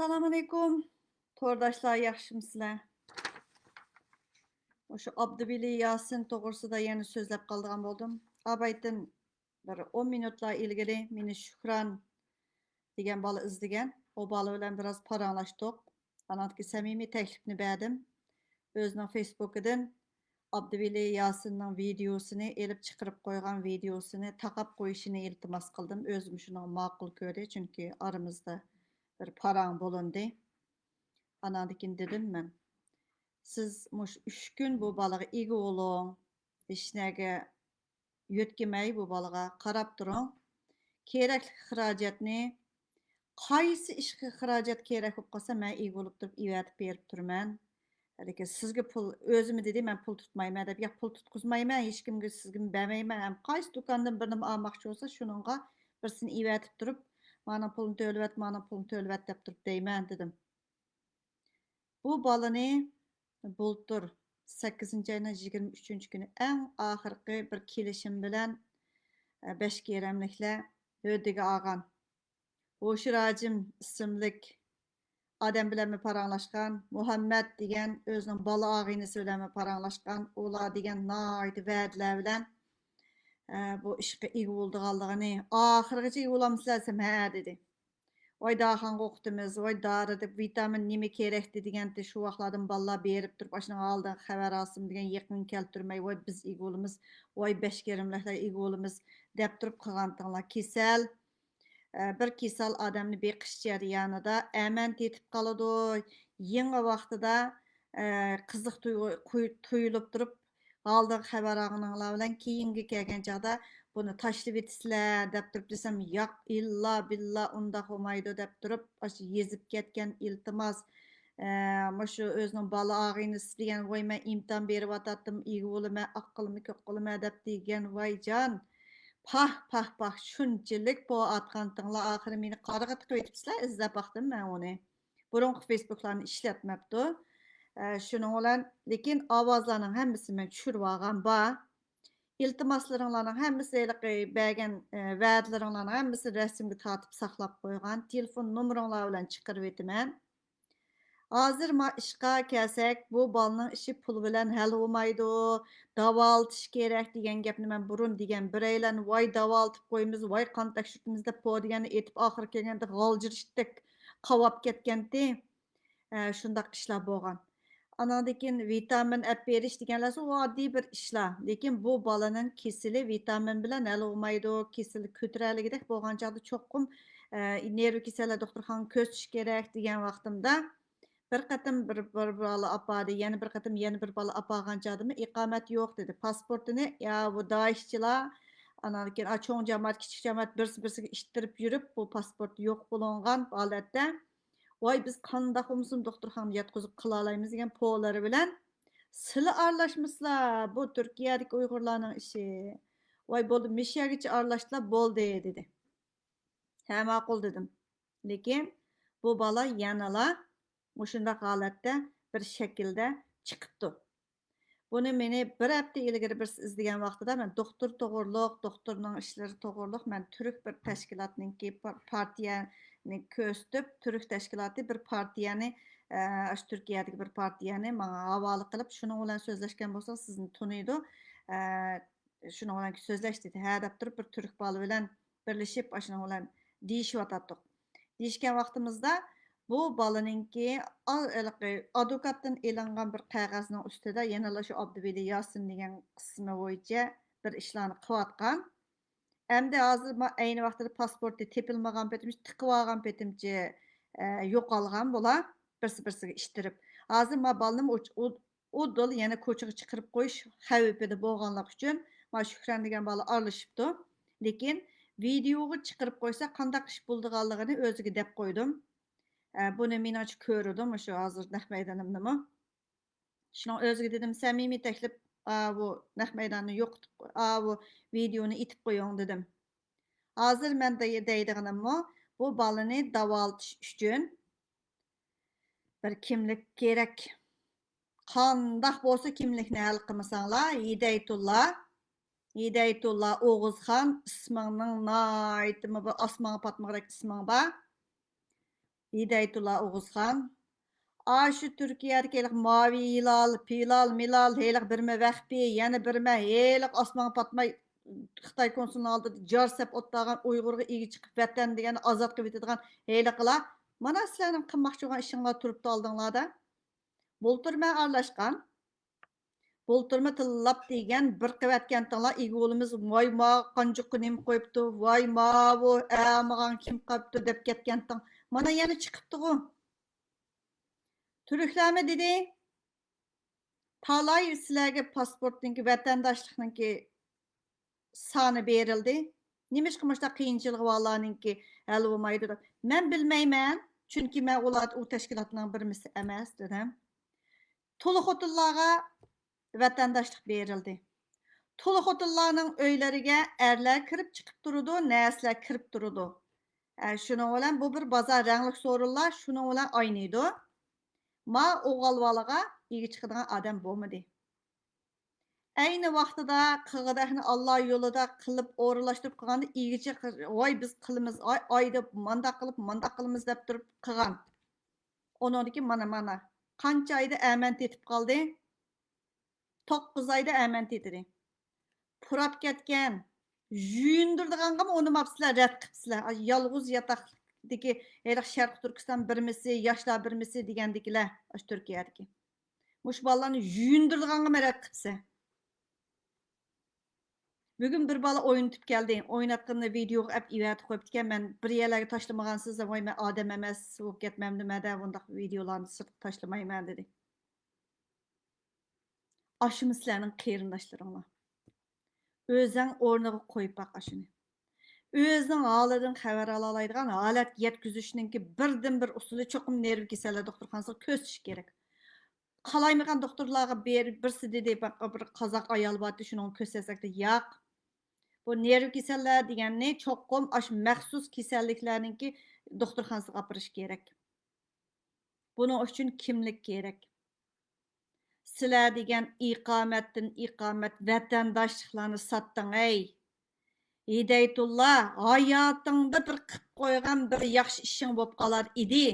Assalamu alaykum. To'rdoshlar, yaxshimisizlar? O'sha Abdubili Yasin to'g'risida yana so'zlab qoldigan bo'ldim. Abaytin bir 10 minutlar ilgari meni Shukran degan bola izlagan. O bola bilan biroz paranglashdik. Anatki samimiy taklifni berdim. O'zining Facebookidan Abdubili Yasinning videosini elib chiqarib qo'ygan videosini taqab qo'yishini iltimos qildim. O'zim shuni ma'qul ko'rdi, chunki aramizda bir parang bo'lindi. Anadikin dedim men. Siz mush 3 gün bu balaga ega bo'ling. Hech narga yo'tkamay bu balaga qarab turing. Kerakli xarajatni qaysi ishga xarajat kerak bo'lib qolsa, men ega bo'lib turib ivatib berib turman. Lekin sizga pul o'zim dedi, men pul tutmayman deb, yo'q pul tutqizmayman, hech kimga sizga bermayman. Ham qaysi do'kondan bir nima olmoqchi bo'lsa, shuningga birsini ivatib turib, mana pulni to'lvat, mana pulni to'lvat deb turib deyman dedim. Bu balani bultur 8 ayının 23 günü en ahırkı bir kelişim bilen 5 keremlikle ödüge ağan. Hoşiracım isimlik adam bilen mi paranlaşkan, Muhammed degen özünün bala ağinisi bilen mi paranlaşkan, ola degen naydı verdiler bilen bu işe iyi oldu kaldığını, ahırgıcı iyi olamızlar desem he dedi. Oy dahan qoqdimiz, oy darı deb vitamin nime kerekdi degende şu vaqtlardan ballar berip turib başına aldın xabar alsın degen yaqin keltirmey, oy biz egolimiz, oy beşkerimlikler egolimiz deb turib qilgantinglar kesel. Bir kesel adamni beqish jarayonida aman tetib qoladi. Yangi vaqtida qiziq tuyulib turib aldın xabar alganinglar bilan keyingi kelgan chaqda bunu tashlab etisizlar deb turib desam, yo'q illa billa undaq olmaydi deb turib, aşı yezib ketgan iltimos. Shu o'zining bola og'inisi degan, voy men imtihon berib atatdim, ega bo'laman, aqlimi ko'p qilaman deb degan, voy jon. Pah, shunchalik bu atqantinglar oxiri meni qarg'a tiqib etibsizlar, izlab baqdim men uni. Burungi Facebook'larni ishlatmabdi. Shuning bilan, lekin ovozlarning hammasini men tushirib olgan bor. İltimaslarınlarning hammasi bergan va'dalaringlarning hammasi rasmga tortib saqlab qo'ygan. Telefon nomeringlar bilan chiqarib etaman. Hozir ma ishqa kelsak, bu bolaning ishi pul bilan hal bo'lmaydi. Davolatish kerak degan gapni men burun degan biraylarni voy davolatib qo'yamiz, voy qon tekshirtimiz deb po deganni aytib oxiri kelganda g'oljirishdik qavab ketgandi. Shundaq ishlar bo'lgan. Anadaki vitamin ap berish deganlar oddiy bir ishlar. Lekin bu bolaning kesili vitamin bilan hal olmaydi. Kesili ko'taraligidek bo'lgan chog'da cho'qim nerv kasallar doktorxonaga ko'zish kerak degan vaqtimda bir qatim bir bola apadi, yana bir qatim yana bir bola apagan chog'da iqomat yo'q dedi. Pasportini ya bu daishchilar anadaki cho'ng jamoat, kichik jamoat birsiga ishtirib yurib, bu pasport yo'q bo'lingan holatda voy biz qandaq umsun doktorxonaga yotqizib qila olamiz degan po'lari bilan sizlar aralashmasizlar, bu Turkiyadagi Uyg'urlarning ishi. Voy bo'ldi, mishagacha aralashdilar, bo'ldi dedi. Ha, ma'qul dedim. Lekin bu bola yanala mushundaq holatda bir shaklda chiqibdi. Buni meni bir hafta ilgari bir izlagan vaqtida men doktor to'g'riliq, doktorning ishlari to'g'riliq, men turk bir tashkilotningki partiyani ko'stib, turk tashkiloti bir partiyani Turkiyadagi bir partiyani menga havola qilib, shuning bilan so'zlashgan bo'lsa, sizni tuniydi. Shuning bilan so'zlash dedi. Ha deb turib bir turk bola bilan birlashib, shuning bilan deyishyotdik. Deyishgan vaqtimizda bu balaninki advokatdan e'langan bir qog'ozning ustida yana shu Abdubeli Yasin degan qismi bo'yicha bir ishlarni qilayotgan. Endi hozir ayni vaqtda pasporti tepilmagan petimchi, tiqib olgan petimchi yo'qolgan bo'lar, birsiga ishtirib. Hozir ma balanim u dol yana ko'chaga chiqarib qo'yish xavfida bo'lganlik uchun ma Shukran degan bola aralashibdi. Lekin videoga chiqarib qo'ysa qanday ish bo'lganligini o'ziga deb qo'ydim. Buni men ochib ko'rdim, shu hozir naq maydonimnimi. Shuning o'ziga dedim, samimiy taklif, bu naq maydonni yo'qitib, bu videoni itib qo'ying dedim. Hozir men deydiganimmi, bu balani davolatish uchun bir kimlik kerak. Qandaq bo'lsa kimlikni hal qilmasanglar, Hidayatullah O'g'izxon ismingning naytimi bu osmonga patmoqdek isming bor. Hidayetullah Oğuzhan. Aşı Türkiye'deki mavi hilal, pilal, milal, heylik birme vəxbi, yani birme heylik asman patmay Xitay konsulunun aldı carsep otlağan Uygur'a iyi çıkıp vətən degen azad qılıb etdiğen heylikla. Mana sizlərinin qınmaqçı olan işinla turuptu aldığınlar da. Bultur mən arlaşqan. Bulturma tillap degen bir qivatgan tala igolimiz voy ma qanjuq nim qo'yibdi, voy ma bu amag'an kim qapti deb ketgan tang. Mana yana chiqibdi ku. Türklerme dedi, talay sizlarga pasportninki vatandaşlıkninki sani berildi. Nimiş qilmoqda qiyinchilik vallaninki hal bo'lmaydi. Men bilmayman, chunki men ular u tashkilotning birisi emas dedim. To'liq xotinlarga vatandaşlık berildi. To'liq xotinlarning uylariga erlar kirib chiqib turadi, naslar kirib turadi. Shuning bilan bu bir bozor ranglik so'rinlar, shuning bilan oynaydi. Ma o'g'alvalaga ega chiqadigan odam bo'lmadi. Ayni vaqtida qig'idahni Allah yo'lida qilib o'rinlashtirib qilganda egichi voy biz qilamiz oy deb mandaq qilamiz deb turib qilgan. Onodiki mana qancha oyda aman tetib qoldi? 9 oyda aman tetdi. Purab ketgan, yuyindirdiganga uni mapsizlar rad qilibsizlar. Yolg'iz yataqdagi Sharq Turkiston birmisi, yoshlar birmisi degandikilar Turkiyadagi. Mush bolalarni yuyindirdiganga rad qilibsiz. Bugün bir bala oynatib keldi. Oynatqanda videoga ap ivatib qo'yibdi. Men bir yerlarga tashlamagansiz, voy men odam emas, bo'lib ketmam nimada bundaq videolarni sirtqa tashlamayman dedi. Aşımı sizlarning qarindoshlaringlar. O'zing o'rniga qo'yib baq ashuni. O'zining holidan xabar ola oladigan holat yetkazishninki birdan bir usuli cho'qim nerv kasallar doktorxonasiga ko'rsatish kerak. Qalaymagan doktorlarga birsi dedi, bir qozoq ayol bor, shuni ko'rsatsak yo'q. Bu nerv kasallar deganni cho'qim ash maxsus kasalliklarninki doktorxonasiga aparish kerak. Buning uchun kimlik kerak. Sizlar degan iqomatdan iqomat vatandoshliklarni satding ey. Hidayetullah hayotingda bir qilib qo'ygan bir yaxshi ishing bo'lib qolar edi.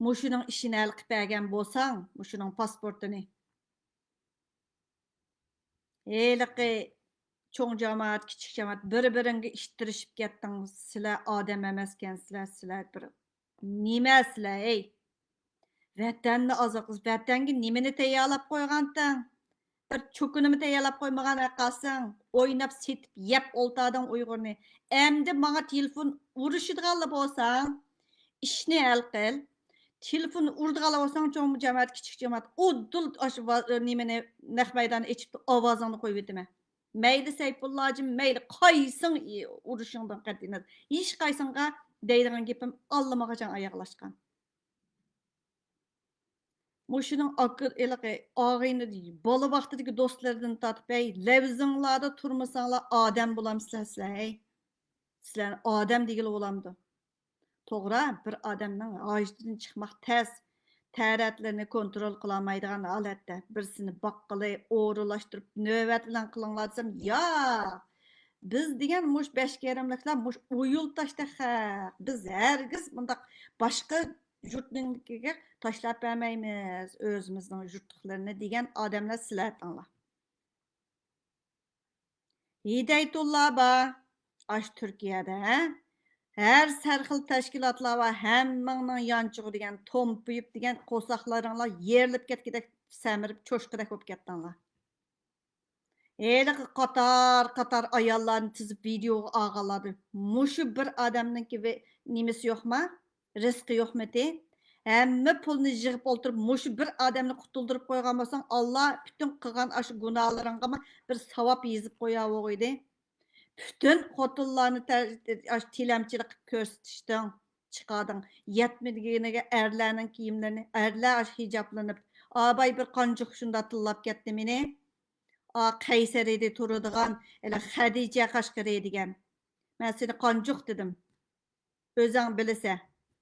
Mushuning ishini hal qilib bergan bo'lsang, mushuning pasportini. Heliqi cho'ng jamoat, kichik jamoat bir-biringga ishtirishib ketdingiz. Sizlar odam emaskansizlar, sizlar bir nimasizlar ey? Vatanni ozoqsiz, vatanga nimani tayyorlab qo'ygansan? Bir cho'kunimi tayyorlab qo'ymagan aqasing, o'ynab setib yeb o'ltading Uyg'urni. Endi menga telefon urishadiganlar bo'lsang, ishni hal qil. Telefon urdiganlar bo'lsang, cho'ng jamoat, kichik jamoat, uddul nimani naq maydonni ichib ovozingni qo'yib o'tma. Mayli Sayfullohjim, mayli qaysing urishingdan qat'iy. Hech qaysinga deydigan gapim allamagacha oyoqlashgan. Muşunun akıl elaqı ağayını bala vaxtidagi dostlardan tatib ey levzinglarda turmasanlar odam bo'lamsizlar sizlar ey. Sizlar odam degili bo'lamdi. To'g'ri, bir odamning g'oyishdan chiqmoq tez, ta'ratlarni kontrol qila olmaydigan holatda birsini baqqili o'g'irlashtirib navbat bilan qilinglar desam, yo'q. Biz degan mush beshkerimliklar mush o'yul tashda biz hargiz bundaq boshqa yurtninkiga tashlab bermaymiz o'zimizning yurtliqlarini degan odamlar sizlar tanlar. Hidayetullah ba ash Turkiyada her sarxil tashkilotlar va hammangning yanchig'i degan tompuyib degan qo'saqlaringlar yerilib ketgidek samirib cho'shqidek bo'lib ketdinglar. Eliqi qatar ayollarni tizib videoga olganlardi. Mushu bir odamninki nimasi yo'qmi? Rizqi yo'qmi? Hamma pulni yig'ib o'ltirib, mushu bir odamni qutuldirib qo'ygan bo'lsang, Alloh bütün qilgan ash gunohlaringga bir savob yezib qo'yavog'idi. Bütün xotinlarni tilamchilik ko'rsatishdan chiqading. Yetmadiganiga erlarning kiyimlarini, erlar hijoblanib, abay bir qanjiq shunda tillab ketdi meni. Qaysarida turadigan, Xadija Qashqari degan. Men seni qanjiq dedim. O'zing bilsa,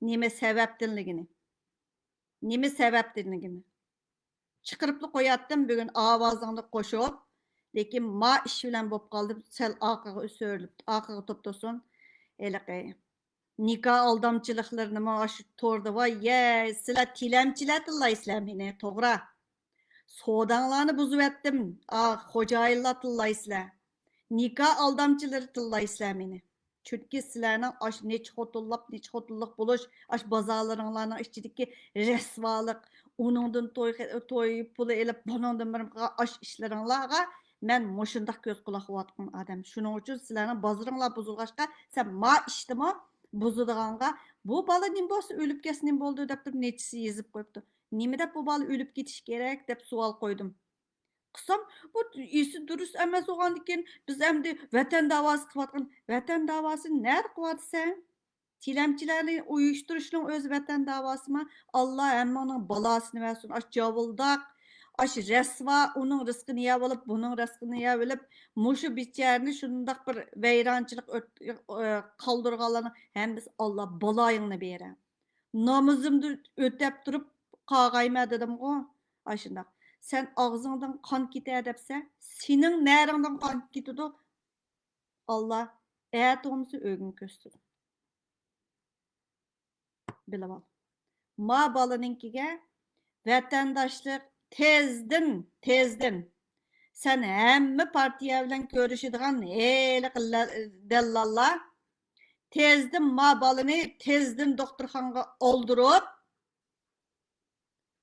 nima sababdanligini. Nima sababdanligini. Chiqirib qo'yatdim bugun ovozingni qo'shib, lekin ma ish bilan bo'lib qoldim. Sal orqaga o'sirib, orqaga to'ptosin. Eliqi Nikah aldamçılıklarını mı şu torda vay ye sizlar tilemçiler tıllayısılar meni to'g'ri. Sodanlarını buzup ettim. Ah xo'jayinlar tıllayısılar. Nikah aldamçıları tıllayısılar meni. Çünkü sizlarning aş neç xotinlik buluş, aş bazarlaringlarning ichidagi rasvolik, uningdan to'y puli elib, buningdan bir aş ishlaringlarga men mushundaq ko'z quloq qilayotgan odam. Shuning uchun sizlarning bazaringlar buzilg'achqa, sen ma ishdimi buzidiganga bu bola nim bo'lsa o'lib ketsin nim bo'ldi deb turib nechisi yezib qo'yibdi. Nima deb bu bola o'lib ketish kerak deb savol qo'ydim. Qısam bu esi dürüst emas olgandan keyin biz endi vatan davası qilayotgan vatan davası nerede qilyapsan? Tilemchilarni uyushtirishning o'zi vatan davosimi? Alloh hammaning balasini versin. Aş javildaq, aş rasva uning rizqini yeb olib, buning rizqini yeb olib, mushu bicharni shundaq bir vayronchilik qoldirganlarni hammasi Alloh balayingni berar. Namazımda ötep durup qağayma dedim-ku. Aşındaq. Sen ağzından kan gider depse, senin näriңdan kan gitidu? Allah ätomsu ögün köstüdü. Bilip al. Ma balanınkiga vatandaşlık tezdin. Sen hemme partiya bilen görüşüdigan eli dellallar tezdin ma balını tezdin doktorxanga oldurup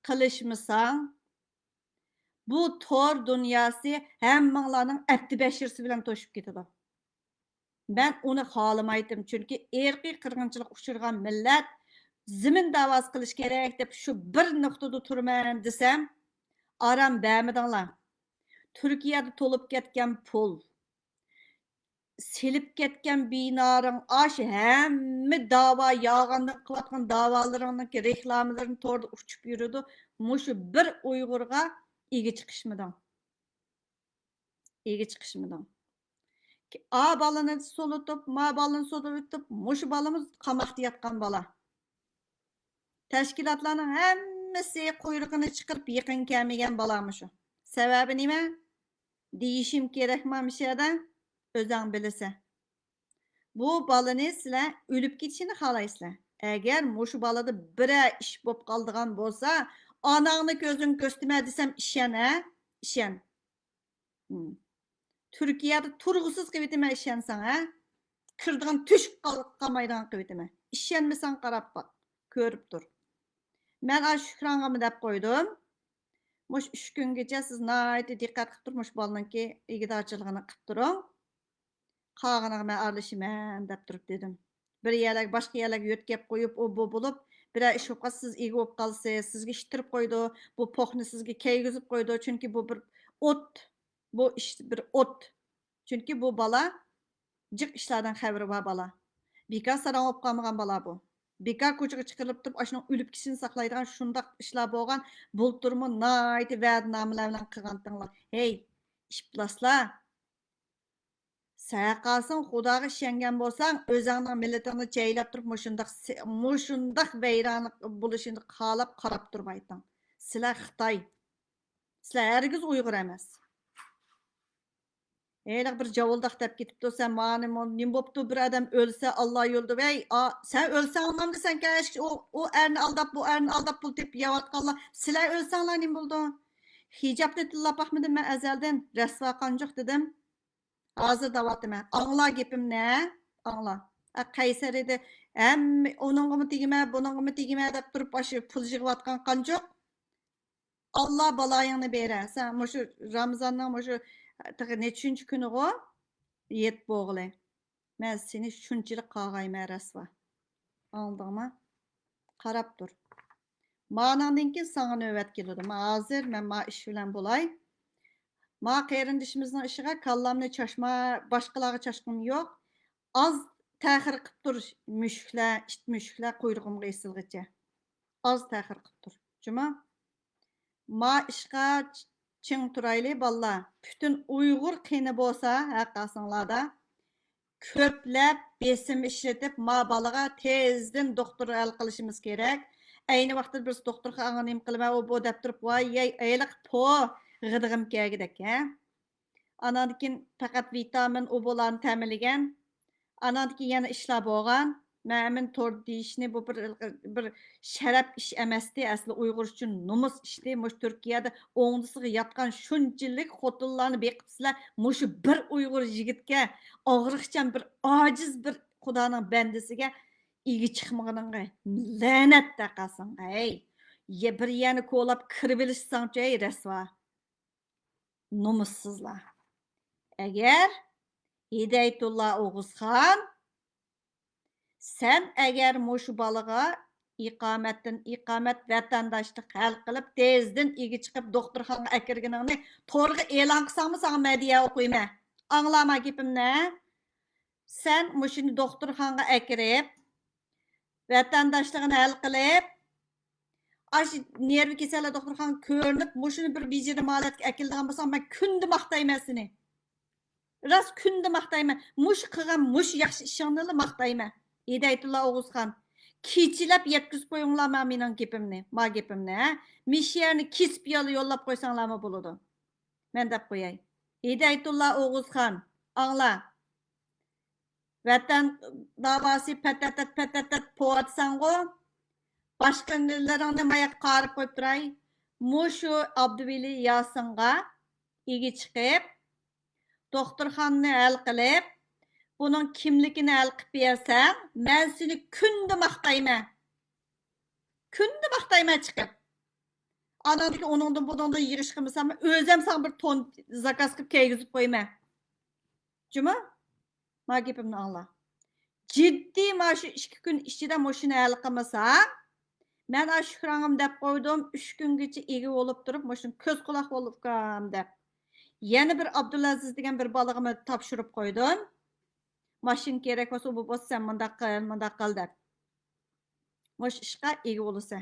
qilishmisan. Bu tor dünyası hemmanlarning abdi beşirsi bilen toşup ketidi. Ben onu xalamaydım çünkü erki qırgınçılık uçurgan millet zimin davası qilish kerak deb şu bir noktada turman desem aram bämidinglar. Türkiye'de tolup ketken pul, silip ketken binaring aş hemme dava yağandan qilayotgan davalarınki reklamlarini torda uçup yürüdü. Muşu bir Uygurga igi chiqishmidan. Igi chiqishmidan. A balını solutup, ma balını solutup, muşu balımız qamoqda yatgan bala. Təşkilatlarning hammasi quyruğunu chiqirib yaqin kelmagan balamışu. Sebebi nima? Deyishim kerakmi mishada? O'zing bilasa. Bu balani sizlar o'lib ketishini xohlaysizlar. Agar mushu balada bira ish bo'lib qoldigan bo'lsa, onangni ko'zing ko'stime desam ishon, ha? Ishon. Türkiye'de turgusuz kıvvetime işensen ha? Kırdıgan tüş kalmaydan kıvvetime. İşenmesen qarab bak. Körüp dur. Ben aş Şükran'a dep koydum. Muş 3 gün gece siz nayeti dikkat qıp durmuş balının ki igidarçılığını qıp durun. Qağına ben arlaşımen dep durup dedim. Bir yerler başka yerler yötkep koyup o bu bulup bir iş yok siz igi olup kalsa sizge iştirip koydu. Bu pohni sizge keygizip koydu. Çünkü bu bir ot. Bu işte bir ot. Çünkü bu bala cık işlerden haberi var bala. Bika saran olup kalmagan bala bu. Bika koçuğa çıkılıp durup aşının ölüp kişini saklaydıgan şundaq işler boğan bulturmu nayti vədnameler bilen qıgantınglar. Hey, işplaslar. Sen kalsın Xudaga işengen bolsan özüңнің milletini çeylep durup muşundaq veyranlık buluşunu qalap qarap durmaytın. Sizler Xitay. Sizler hergiz Uygur emas. Eğer bir javuldak dep ketipdi sen mani nim boptu bir adam ölse Allah yoldu vey sen ölsen anlamdı sen keş o erni aldap bu erni aldap bul dep yavatqanlar sizler ölsenler nim buldu hicapni tillap baxmadım men ezelden rasva qanjoq dedim hazır davatım anla gepim ne anla Kayseri de hem onunğa mı tegime bununğa mı tegime dep turup başı pul yig'atgan qanjoq Allah balayını bere sen muşu Ramazandan muşu nechunchi kuni o yet bo'g'li men seni shunchalik qag'ayman rasva oldingmi qarab tur manandan keyin sana navbat keladi hozir men ma ish bilan bo'lay ma qarindishimizning ishiga kallamni chashma boshqalarga chashqim yo'q oz ta'xir qilib tur mushuklar quyrug'imga esilg'icha oz ta'xir qilib tur juma ma ishga Çin turaylı balla bütün Uygur qini bolsa haqqasınlarda köplep besim işletip ma balaga tezdin doktor al qilishimiz kerak. Ayni vaqtda biz doktorga anganim qilma o bu deb turib voy ayliq po g'idig'im kelgidek ha. Anandikin faqat vitamin o bularni ta'minlagan. Anandiki yana ishlar bo'lgan. Məmin tor deyişini bu bir şərəf iş emasdi, asli Uyğur üçün nomus işdi. Muş Türkiyədə oğundusıga yatqan şunçilik xotinlarni beqipsizlar. Muşu bir Uyğur yigitga og'riqchan bir ojiz bir Xudoning bandasiga igi chiqmaganingga la'nat taqasin. Ey, bir yana ko'lab kirib olishsangchi ey rasvo. Nomussizlar. Agar Hidayatullo O'g'izxon sen eğer muşu balığa iqamet vatandaşlık hal qılıp tezden igi çıkıp doktorxana akirginini torga e'lon qilsangmi sana mediya o'qiyma. Anlama gapimni. Sen muşuni doktorxanaga akirib vatandaşlığını hal qilib aş nervi kasallar doktorxanaga ko'rinib muşuni bir bijiri malatga akildigan bo'lsam men kunda maqtayman seni. Ras kunda maqtayman. Mush qilgan mush yaxshi ishingni maqtayman. Hidayatullo O'g'izxon, kechilab yetkizib qo'yinglarmi mening gapimni, ma gapimni, ha? Mishiyani kesib yo'llab qo'ysanglarmi bo'ladi? Men deb qo'yay. Hidayatullo O'g'izxon, angla. Vatan davosi patatat po'atsango, boshqalarni mayaq qarib qo'yib turay. Mushu Abduveli Yasinga igi chiqib, doktorxonni hal qilib, bunun kimligini hal qilib bersan, men seni kunda maqtayman. Kunda maqtayman chiqib. Anadaki onundan bundan yig'ish qilmasam, o'zim san bir ton zakaz qilib kelgizib qo'yman. Juma? Ma gapimni angla. Jiddiy shu 2 kun ichida mashina hal qilmasam, men ashurangim deb qo'ydim, 3 kungacha ega bo'lib turib, mashina ko'z quloq bo'lib qam deb. Yana bir Abdulaziz degan bir balığımı topshirib qo'ydim. Mashin kerak bo'lsa, bu bo'lsa sen mundaq qil deb. Mosh ishqa ega bo'lsa.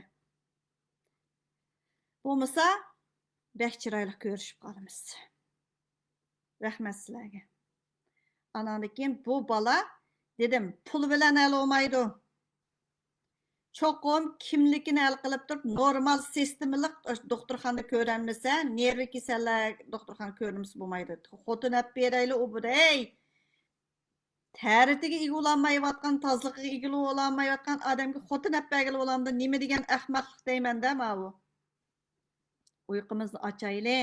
Bo'lmasa, bek chiroyli ko'rishib qolamiz. Rahmat sizlarga. Anandan keyin bu bala dedim, pul bilan hal olmaydi. Çoqum kimligini hal qilib turib, normal sistemlik doktorxonada ko'ranmasa, nervi kasallar doktorxonada ko'rinmasa bo'lmaydi. Xotin ap berayli u buday. Təritiga ega olanmayotgan, tozligiga ega olanmayotgan odamga xotin ap bergili bo'landa nima degan ahmoqlik deyman-da bu. Uyqumizni ochayli.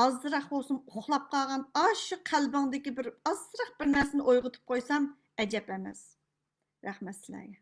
Azroq bo'lsin uxlab qolgan, shu qalbingdagi bir azroq bir narsani uyg'otib qo'ysam, ajab emas. Rahmat sizlarga.